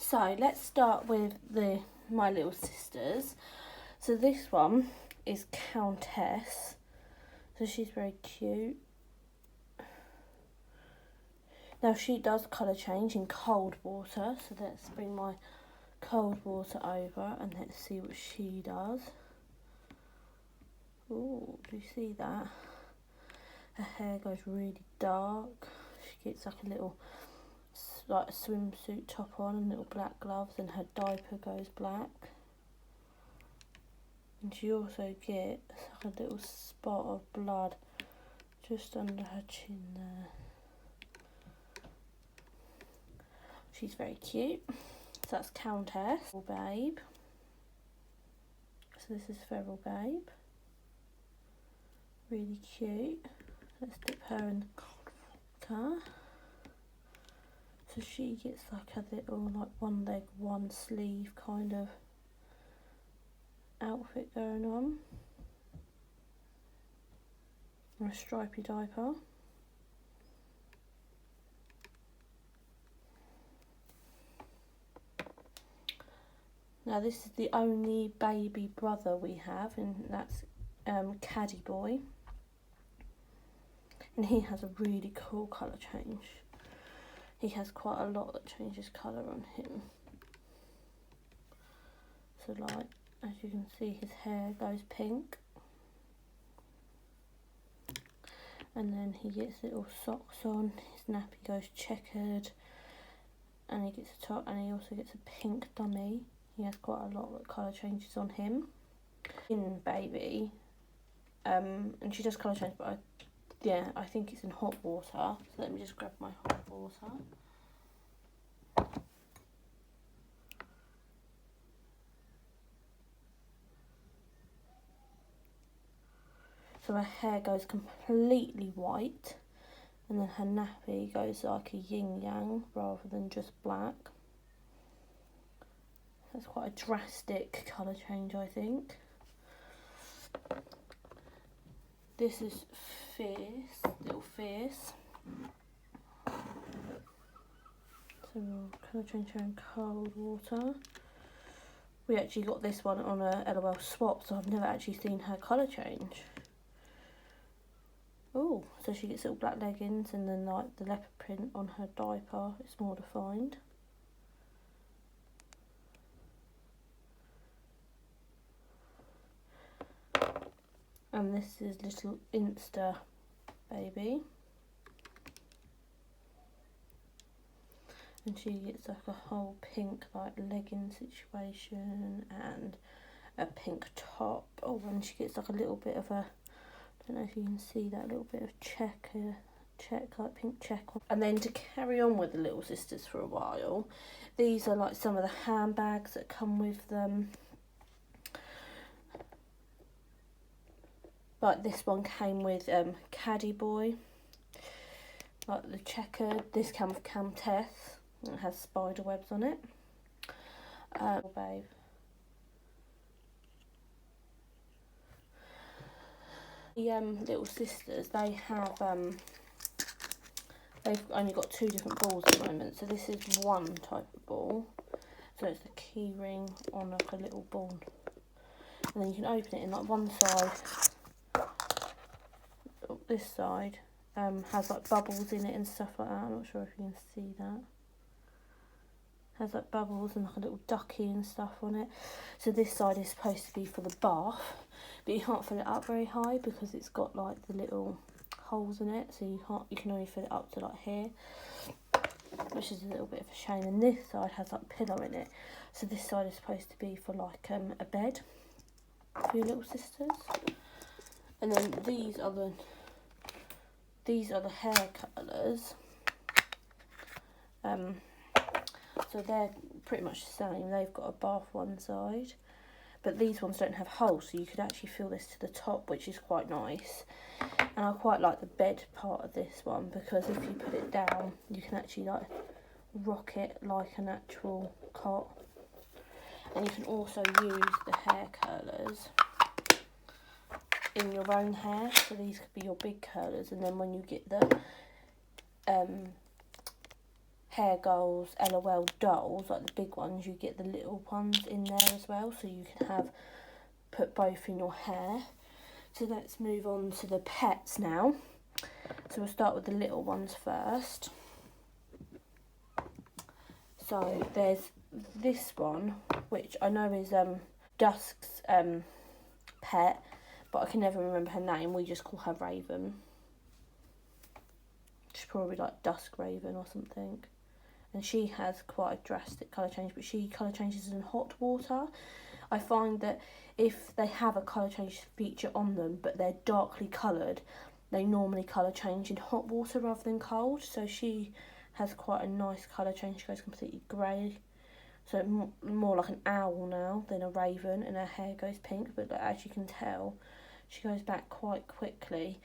So let's start with my little sisters. So this one is Countess. So she's very cute. Now she does colour change in cold water. So let's bring my cold water over and let's see what she does. Oh, do you see that? Her hair goes really dark. She gets like a little a swimsuit top on and little black gloves, and her diaper goes black. And she also gets like a little spot of blood just under her chin there. She's very cute. So that's Countess. Babe. So this is Feral Babe. Really cute. Let's dip her in the cold water. So she gets like a little one leg, one sleeve kind of outfit going on. And a stripy diaper. Now this is the only baby brother we have, and that's Caddy Boy. And he has a really cool colour change. He has quite a lot that changes colour on him. So like, as you can see, his hair goes pink. And then he gets little socks on, his nappy goes checkered. And he gets a top, and he also gets a pink dummy. He has quite a lot of colour changes on him. In Baby, and she does colour change, but I think it's in hot water. So let me just grab my hot water. So her hair goes completely white, and then her nappy goes like a yin-yang rather than just black. That's quite a drastic colour change, I think. This is Fierce, little Fierce. So we'll colour change her in cold water. We actually got this one on a LOL swap, so I've never actually seen her colour change. Oh, so she gets little black leggings, and then like the leopard print on her diaper, it's more defined. And this is little Insta Baby. And she gets like a whole pink like legging situation and a pink top. Oh, and she gets like a little bit of a, I don't know if you can see that little bit of check like pink check on. And then to carry on with the little sisters for a while, these are like some of the handbags that come with them. Like this one came with Caddy Boy, like the checkered. This came with Countess. It has spider webs on it. Babe. The little sisters, they have they've only got 2 different balls at the moment. So this is one type of ball. So it's the key ring on like a little ball, and then you can open it in like one side. This side has like bubbles in it and stuff like that. I'm not sure if you can see that. Has like bubbles and like a little ducky and stuff on it. So this side is supposed to be for the bath, but you can't fill it up very high because it's got like the little holes in it. So you can only fill it up to like here, which is a little bit of a shame. And this side has like a pillow in it. So this side is supposed to be for like a bed for your little sisters. And then these are the hair colours. So they're pretty much the same. They've got a bath one side, but these ones don't have holes, so you could actually fill this to the top, which is quite nice. And I quite like the bed part of this one, because if you put it down, you can actually like rock it like an actual cot. And you can also use the hair curlers in your own hair, so these could be your big curlers, and then when you get the Hair Girls LOL dolls, like the big ones, you get the little ones in there as well, so you can put both in your hair. So let's move on to the pets now. So we'll start with the little ones first. So there's this one, which I know is Dusk's pet, but I can never remember her name. We just call her Raven. She's probably like Dusk Raven or something. And she has quite a drastic colour change, but she colour changes in hot water. I find that if they have a colour change feature on them, but they're darkly coloured, they normally colour change in hot water rather than cold. So she has quite a nice colour change. She goes completely grey. So more like an owl now than a raven, and her hair goes pink. But as you can tell, she goes back quite quickly.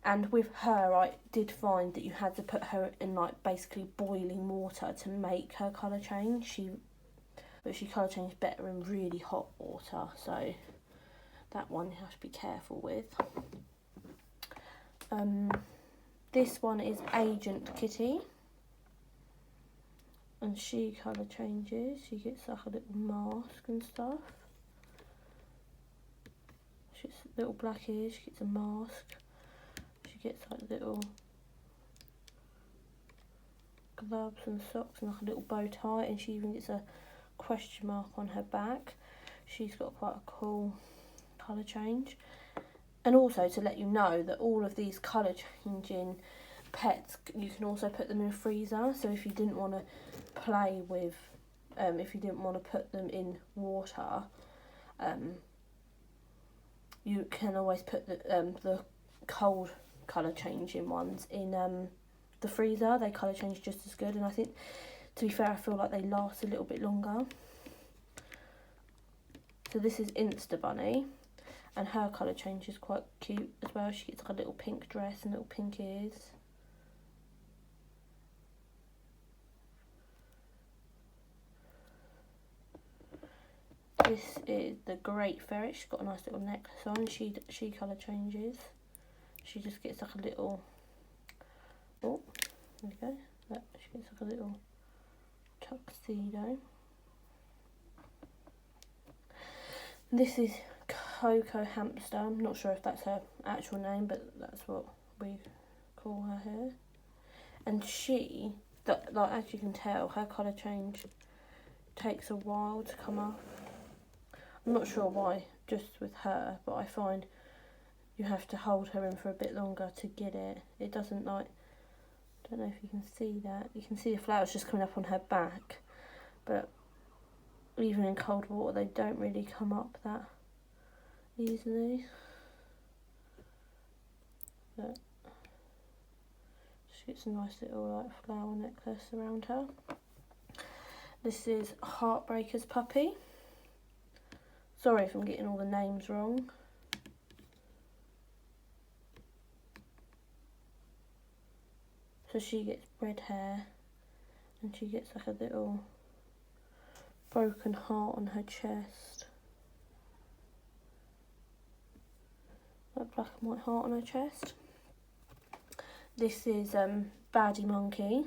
And with her, I did find that you had to put her in like basically boiling water to make her colour change. But she colour changed better in really hot water, so that one you have to be careful with. This one is Agent Kitty, and she colour changes. She gets like a little mask and stuff. She gets little black ears, she gets a mask. She gets like little gloves and socks and like a little bow tie, and she even gets a question mark on her back. She's got quite a cool colour change. And also to let you know that all of these colour changing pets, you can also put them in a freezer. So if you didn't want to play with, if you didn't want to put them in water, you can always put the cold colour changing ones in the freezer. They colour change just as good, and I think, to be fair, I feel like they last a little bit longer. So this is Insta Bunny, and her colour change is quite cute as well. She gets like a little pink dress and little pink ears. This is the Great Ferret. She's got a nice little necklace on. She colour changes. She just gets like a little, oh, there we go. Look, she gets like a little tuxedo. This is Coco Hamster. I'm not sure if that's her actual name, but that's what we call her here. And she, like as you can tell, her colour change takes a while to come up. I'm not sure why, just with her, but I find you have to hold her in for a bit longer to get it. It doesn't like, I don't know if you can see that. You can see the flowers just coming up on her back, but even in cold water they don't really come up that easily. But she gets a nice little like flower necklace around her. This is Heartbreaker's puppy. Sorry if I'm getting all the names wrong. So she gets red hair, and she gets like a little broken heart on her chest. Like black and white heart on her chest. This is Baddie Monkey.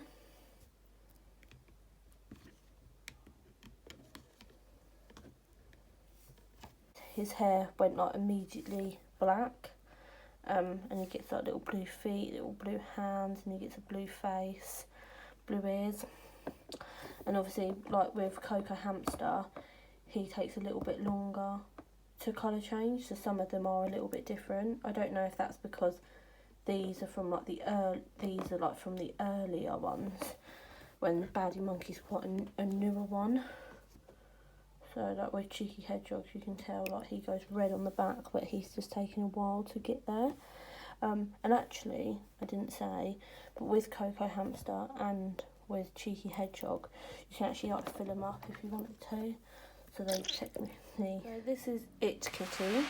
His hair went like immediately black, and he gets like little blue feet, little blue hands, and he gets a blue face, blue ears. And obviously, like with Coco Hamster, he takes a little bit longer to colour change, so some of them are a little bit different. I don't know if that's because these are from like from the earlier ones, when Baddie Monkey's quite a newer one. So like with Cheeky Hedgehog, you can tell like he goes red on the back, but he's just taking a while to get there. And actually, I didn't say, but with Coco Hamster and with Cheeky Hedgehog, you can actually like fill them up if you wanted to. So they technically. So this is It Kitty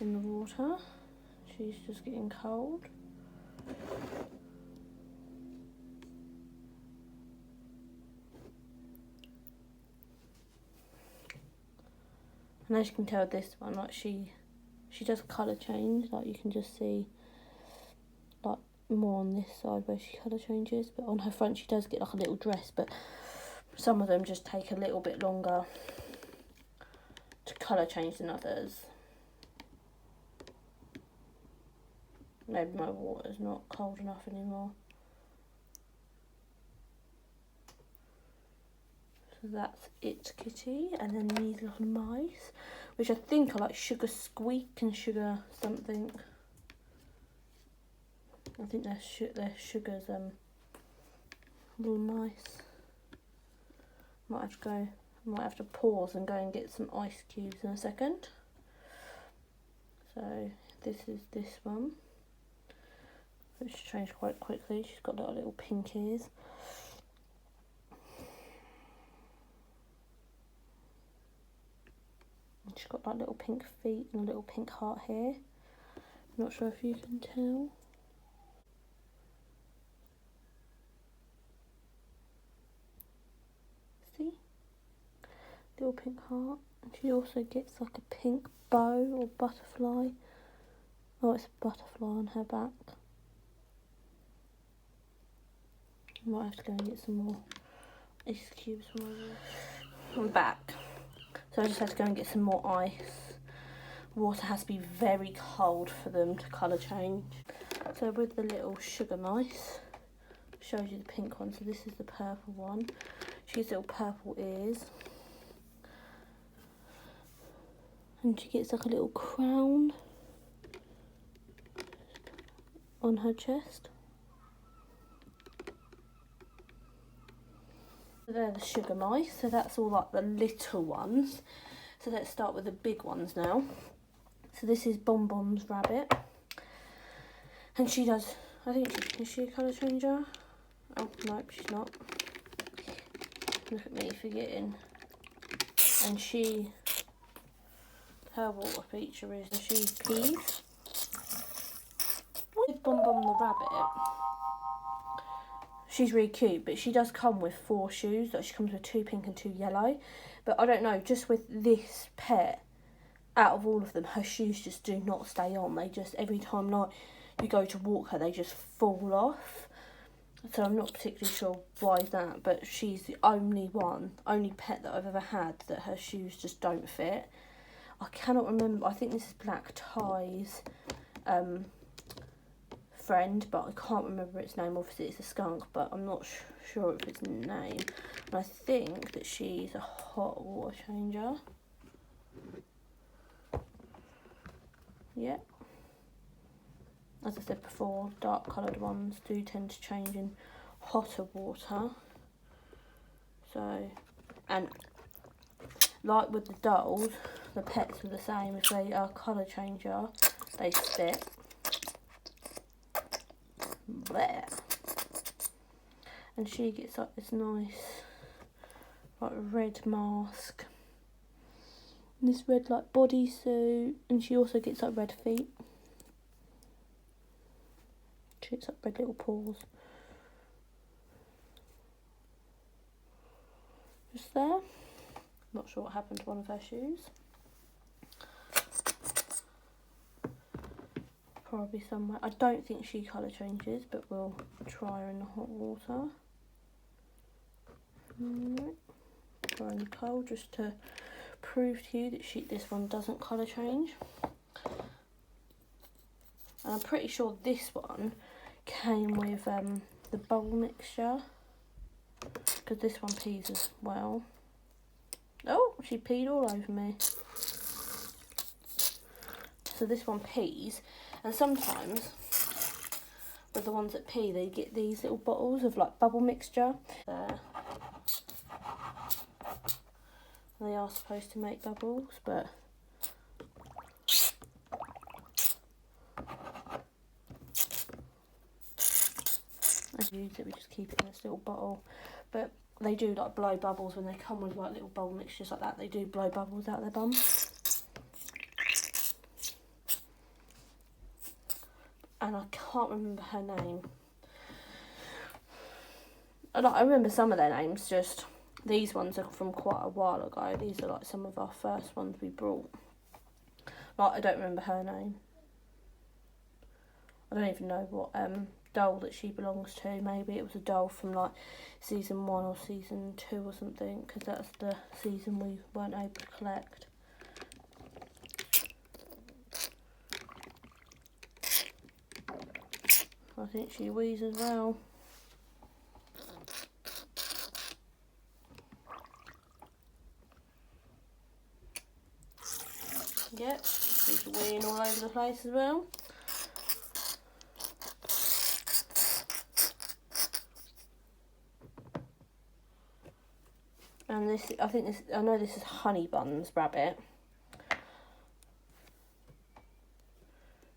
in the water. She's just getting cold. And as you can tell, this one, like she does colour change. Like you can just see, like more on this side where she colour changes, but on her front she does get like a little dress, but some of them just take a little bit longer to colour change than others. Maybe my water's not cold enough anymore. So that's it, kitty. And then these little mice, which I think are like Sugar Squeak and Sugar something. I think they're Sugar's little mice. Might have to pause and go and get some ice cubes in a second. So this is this one, which changed quite quickly. She's got little pink ears. She's got like little pink feet and a little pink heart here. I'm not sure if you can tell. See? Little pink heart. And she also gets like a pink bow or butterfly. Oh, it's a butterfly on her back. I might have to go and get some more ice cubes from over. I'm back. So I just had to go and get some more ice. Water has to be very cold for them to colour change. So with the little sugar mice, shows you the pink one. So this is the purple one. She has little purple ears. And she gets like a little crown on her chest. So they're the sugar mice, so that's all like the little ones. So let's start with the big ones now. So this is Bon Bon's rabbit. And she does, is she a colour changer? Oh, nope, she's not. Look at me forgetting. And her water feature is, and she pees. With Bon Bon the rabbit, she's really cute, but she does come with 4 shoes. Like she comes with 2 pink and 2 yellow. But I don't know, just with this pet, out of all of them, her shoes just do not stay on. They just, every time like you go to walk her, they just fall off. So I'm not particularly sure why that, but she's the only pet that I've ever had that her shoes just don't fit. I cannot remember, I think this is Black Tie's friend, but I can't remember its name. Obviously it's a skunk, but I'm not sure of its name. And I think that she's a hot water changer. Yeah. As I said before, dark coloured ones do tend to change in hotter water. So, and like with the dolls, the pets are the same. If they are colour changer, they spit. There. And she gets like this nice like red mask. And this red like bodysuit, and she also gets like red feet. She gets like red little paws. Just there. Not sure what happened to one of her shoes. Probably somewhere. I don't think she colour changes, but we'll try her in the hot water. Try her in the cold just to prove to you that this one doesn't colour change. And I'm pretty sure this one came with the bowl mixture, because this one pees as well. Oh, she peed all over me. So this one pees, and sometimes with the ones that pee, they get these little bottles of like bubble mixture. There. They are supposed to make bubbles, but as we use it, we just keep it in this little bottle. But they do like blow bubbles when they come with like little bowl mixtures like that. They do blow bubbles out their bum. And I can't remember her name. I remember some of their names, just these ones are from quite a while ago. These are like some of our first ones we brought. Like, I don't remember her name. I don't even know what doll that she belongs to. Maybe it was a doll from like season 1 or season 2 or something, because that's the season we weren't able to collect. I think she wheezes as well. Yep, she's weeing all over the place as well. And this, I know this is Honey Bun's rabbit.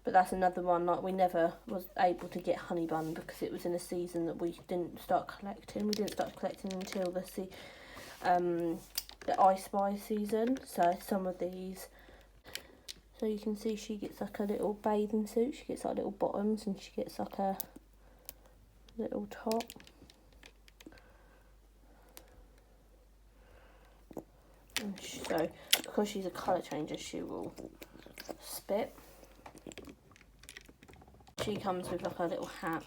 But that's another one, like we never was able to get Honey Bun because it was in a season that we didn't start collecting. We didn't start collecting until the I Spy season. So some of these, so you can see she gets like a little bathing suit. She gets like little bottoms and she gets like a little top. And so because she's a colour changer, she will spit. She comes with like a little hat.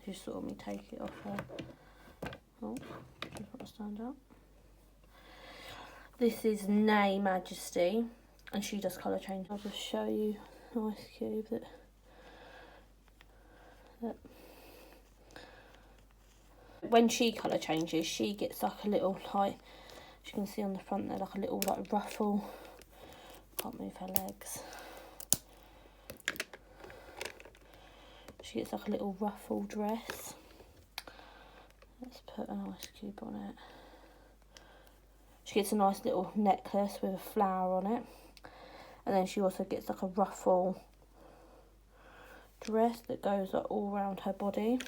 You saw me take it off her. Oh, she's got to stand up. This is Nay Majesty, and she does colour change. I'll just show you Ice Cube that when she colour changes, she gets like a little, like, as you can see on the front there, like a little like ruffle. Can't move her legs. She gets like a little ruffle dress. Let's put an Ice Cube on it. She gets a nice little necklace with a flower on it. And then she also gets like a ruffle dress that goes like all around her body.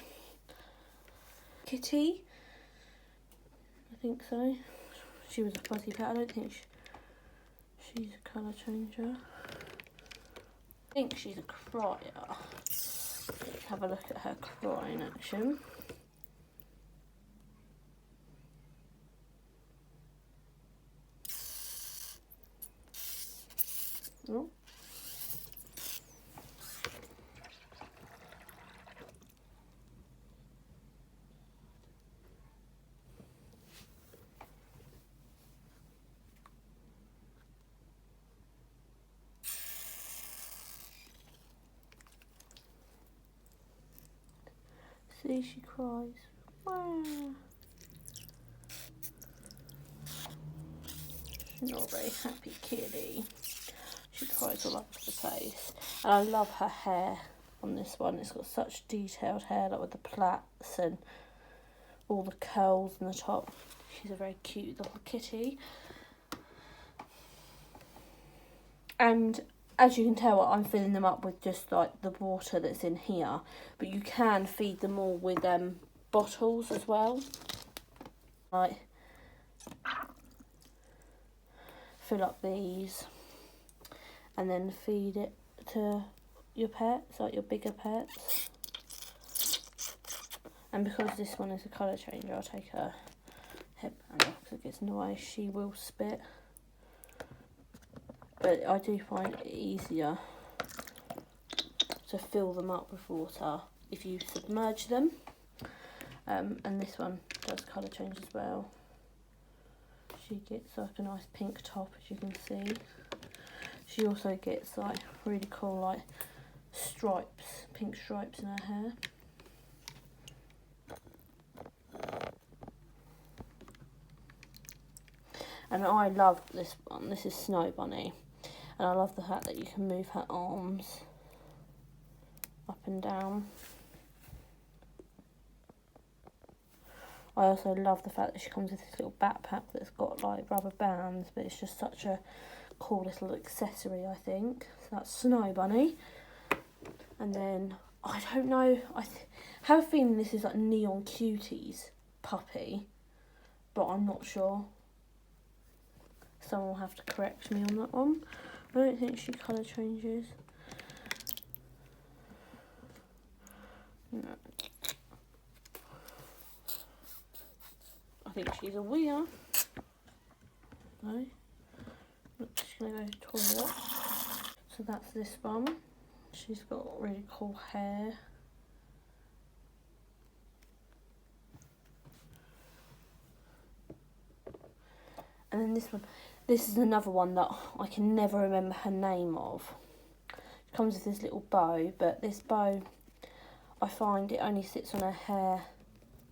Kitty, I think so. She was a fuzzy pet. I don't think she's a colour changer. I think she's a crier. Let's have a look at her cry in action. Oh. See, she cries. Wow. She's not a very happy kitty. She cries all over the place. And I love her hair on this one. It's got such detailed hair, like with the plaits and all the curls in the top. She's a very cute little kitty. And as you can tell, I'm filling them up with just like the water that's in here. But you can feed them all with bottles as well. Like, fill up these and then feed it to your pets, like your bigger pets. And because this one is a colour changer, I'll take her headband off because it gets in the way. She will spit. But I do find it easier to fill them up with water if you submerge them. And this one does colour change as well. She gets like a nice pink top, as you can see. She also gets like really cool like stripes, pink stripes in her hair. And I love this one. This is Snow Bunny. And I love the fact that you can move her arms up and down. I also love the fact that she comes with this little backpack that's got like rubber bands, but it's just such a cool little accessory, I think. So that's Snow Bunny. And then, I don't know, I have a feeling this is like Neon Cuties puppy, but I'm not sure. Someone will have to correct me on that one. I don't think she colour changes. No. I think she's a weir. No. Look, she's going to go to the toilet. So that's this one. She She's got really cool hair. And then this one, this is another one that I can never remember her name of. It comes with this little bow, but this bow, I find it only sits on her hair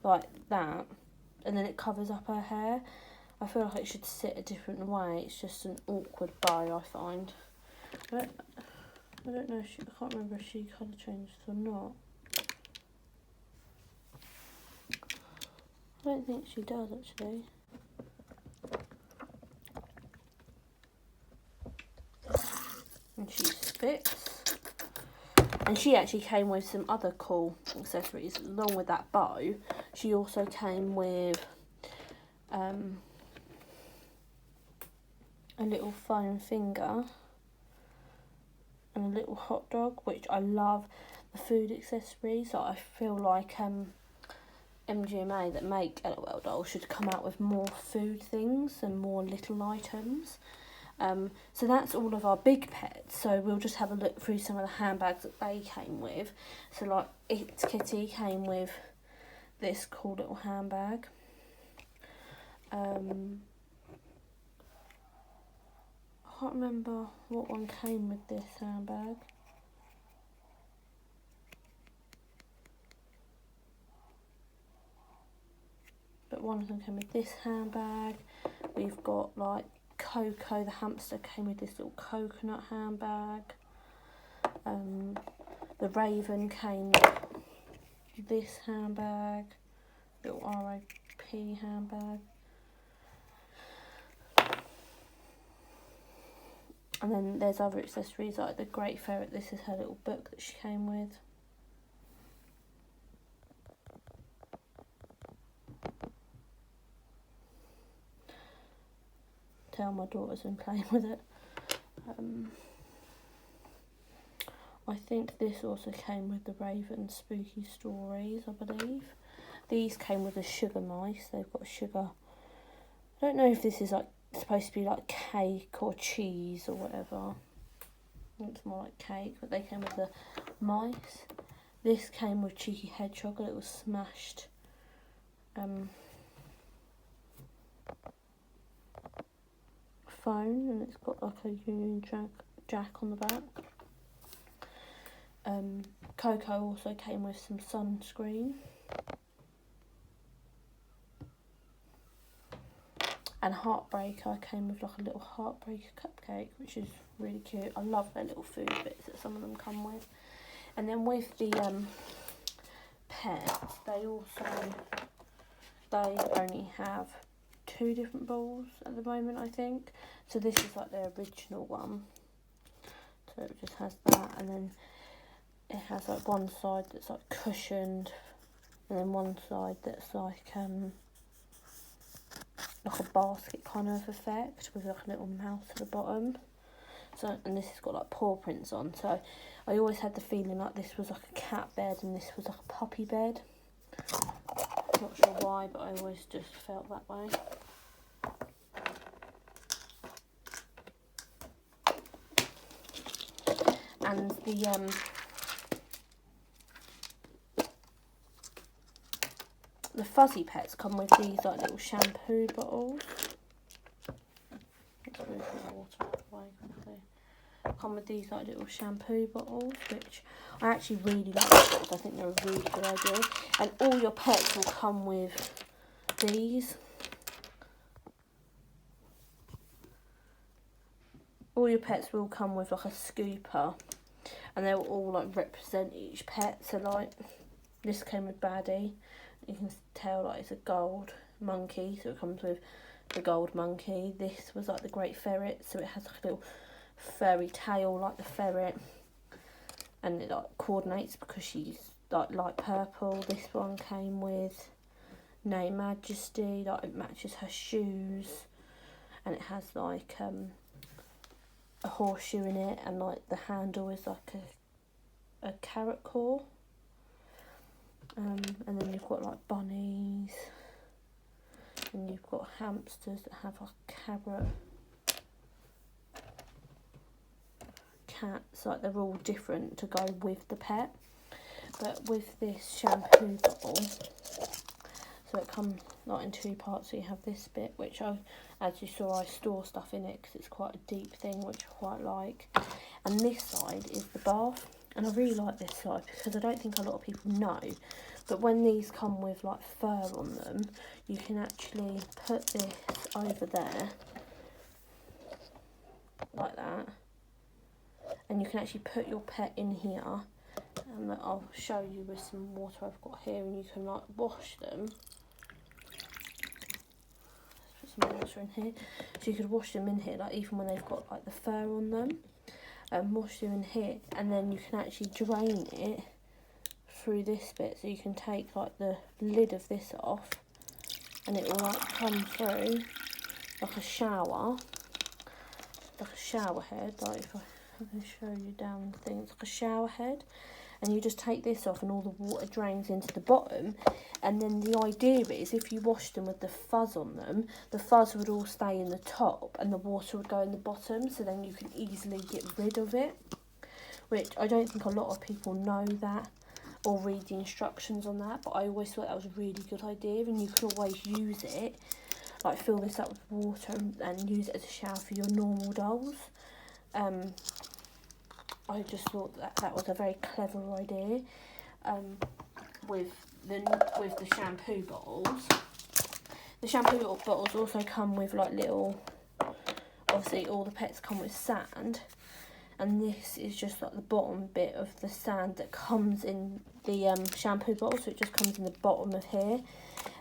like that, and then it covers up her hair. I feel like it should sit a different way. It's just an awkward bow, I find. I don't know if I can't remember if she colour changed or not. I don't think she does actually. And she spits. And she actually came with some other cool accessories along with that bow. She also came with a little foam finger and a little hot dog, which I love the food accessories. So I feel like MGMA that make LOL dolls should come out with more food things and more little items. So that's all of our big pets. So we'll just have a look through some of the handbags that they came with. So like It's Kitty came with this cool little handbag. I can't remember what one came with this handbag. But one of them came with this handbag. We've got like Coco the hamster came with this little coconut handbag. The Raven came with this handbag, little RIP handbag. And then there's other accessories like the Great Ferret. This is her little book that she came with. Tell my daughter's been playing with it. I think this also came with the Raven Spooky Stories, I believe. These came with the sugar mice. They've got sugar. I don't know if this is like supposed to be like cake or cheese or whatever. I think it's more like cake, but they came with the mice. This came with Cheeky Hedgehog, a little smashed phone, and it's got like a Union Jack on the back. Coco also came with some sunscreen. And Heartbreaker came with like a little Heartbreaker cupcake, which is really cute. I love their little food bits that some of them come with. And then with the pets, they only have 2 different balls at the moment, I think. So this is like their original one. So it just has that, and then it has like one side that's like cushioned, and then one side that's like a basket kind of effect with like a little mouse at the bottom. So, and this has got like paw prints on. So I always had the feeling like this was like a cat bed and this was like a puppy bed. Not sure why, but I always just felt that way. And the fuzzy pets come with these like little shampoo bottles. Let's move the water away quickly. Come with these like little shampoo bottles, which I actually really like bottles. I think they're a really good idea. And all your pets will come with these. All your pets will come with like a scooper, and they will all like represent each pet. So like this came with Baddie. You can tell like it's a gold monkey, so it comes with the gold monkey. This was like the Great Ferret, so it has like a little furry tail like the ferret, and it like coordinates because she's like light purple. This one came with No Majesty, like it matches her shoes, and it has like a horseshoe in it, and like the handle is like a carrot core. And then you've got like bunnies, and you've got hamsters that have like cats, like they're all different to go with the pet. But with this shampoo bottle, so it comes like in 2 parts. So you have this bit, which as you saw, I store stuff in it because it's quite a deep thing, which I quite like. And this side is the bath, and I really like this side because I don't think a lot of people know, but when these come with like fur on them, you can actually put this over there like that, and you can actually put your pet in here, and I'll show you with some water I've got here, and you can like wash them. Let's put some water in here, so you could wash them in here, like even when they've got like the fur on them, and wash them in here, and then you can actually drain it through this bit, so you can take like the lid of this off, and it will like come through like a shower head. Like if I can show you down the thing, it's like a shower head, and you just take this off and all the water drains into the bottom. And then the idea is, if you wash them with the fuzz on them, the fuzz would all stay in the top and the water would go in the bottom, so then you can easily get rid of it, which I don't think a lot of people know that or read the instructions on that, but I always thought that was a really good idea, and you can always use it, like fill this up with water and use it as a shower for your normal dolls. I just thought that was a very clever idea. With the shampoo bottles. The shampoo bottles also come with like little, obviously all the pets come with sand, and this is just like the bottom bit of the sand that comes in the shampoo bottle, so it just comes in the bottom of here.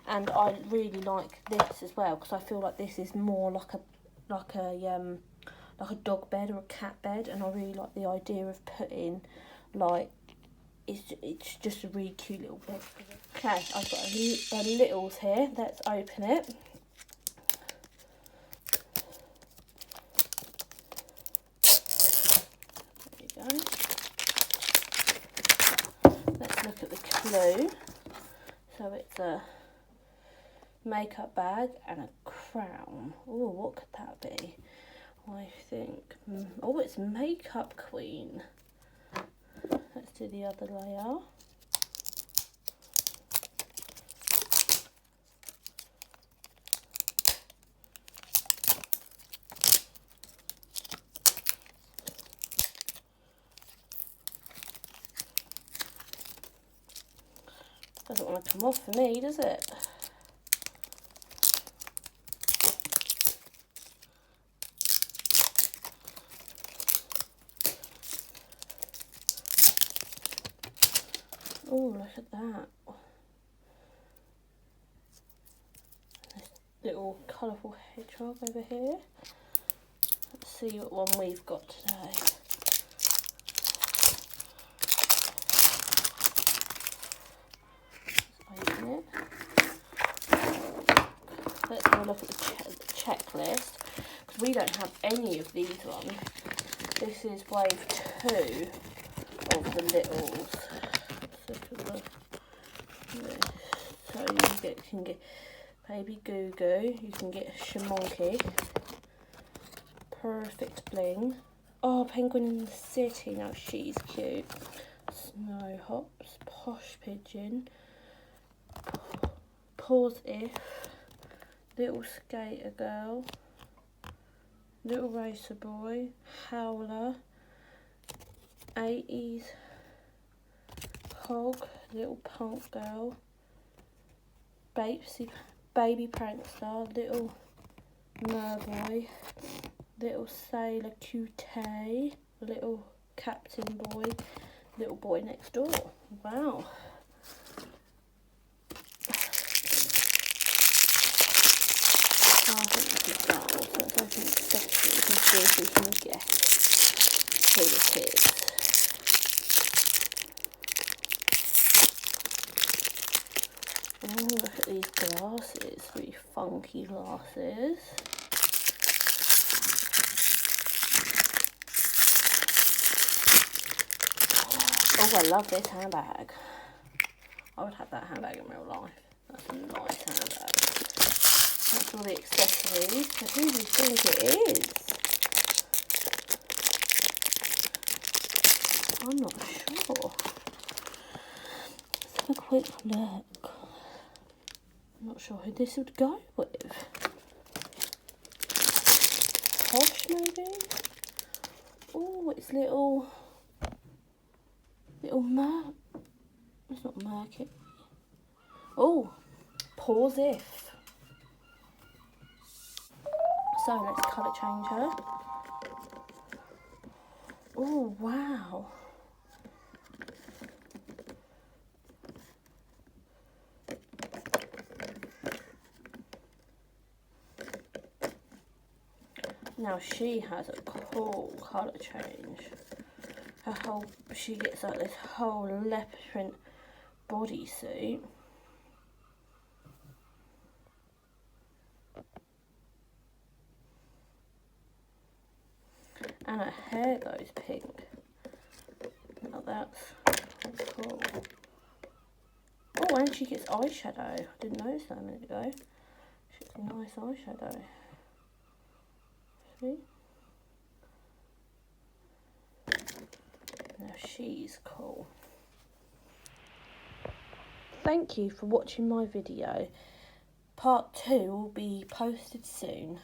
And I really like this as well, because I feel like this is more like a dog bed or a cat bed, and I really like the idea of putting like, it's just a really cute little bed. Okay, I've got a lils here. Let's open it. There you go. Let's look at the clue. So it's a makeup bag and a crown. Oh, what could that be? I think, oh, it's Makeup Queen. Let's do the other layer. Doesn't want to come off for me, does it? Oh, look at that. This little colourful hedgehog over here. Let's see what one we've got today. Let's open it. Let's have a look at the checklist, because we don't have any of these ones. This is wave 2 of the lils. So you can get Baby Goo Goo, you can get Shamonkey, Perfect Bling, oh, Penguin in the City, now she's cute, Snow Hops, Posh Pigeon, Pause If, Little Skater Girl, Little Racer Boy, Howler, 80s Hog, Little Punk Girl, Baby Prankster, Little Merboy, Little Sailor Cute, Little Captain Boy, Little Boy Next Door. Wow. Oh, I think this is dolls. Let's open accessories and see if we can guess who it is. Oh, look at these glasses, really funky glasses. Oh, I love this handbag. I would have that handbag in real life. That's a nice handbag. That's all the accessories. So who do you think it is? I'm not sure. Let's have a quick look. I'm not sure who this would go with. Posh, maybe? Oh, it's little it's not Mercury. Oh, pause if. So let's colour change her. Oh, wow. Now she has a cool colour change. She gets like this whole leopard print bodysuit. And her hair goes pink. Now that's cool. Oh, and she gets eyeshadow. I didn't notice that a minute ago. She gets a nice eyeshadow. See? Now she's cool. Thank you for watching my video. Part 2 will be posted soon.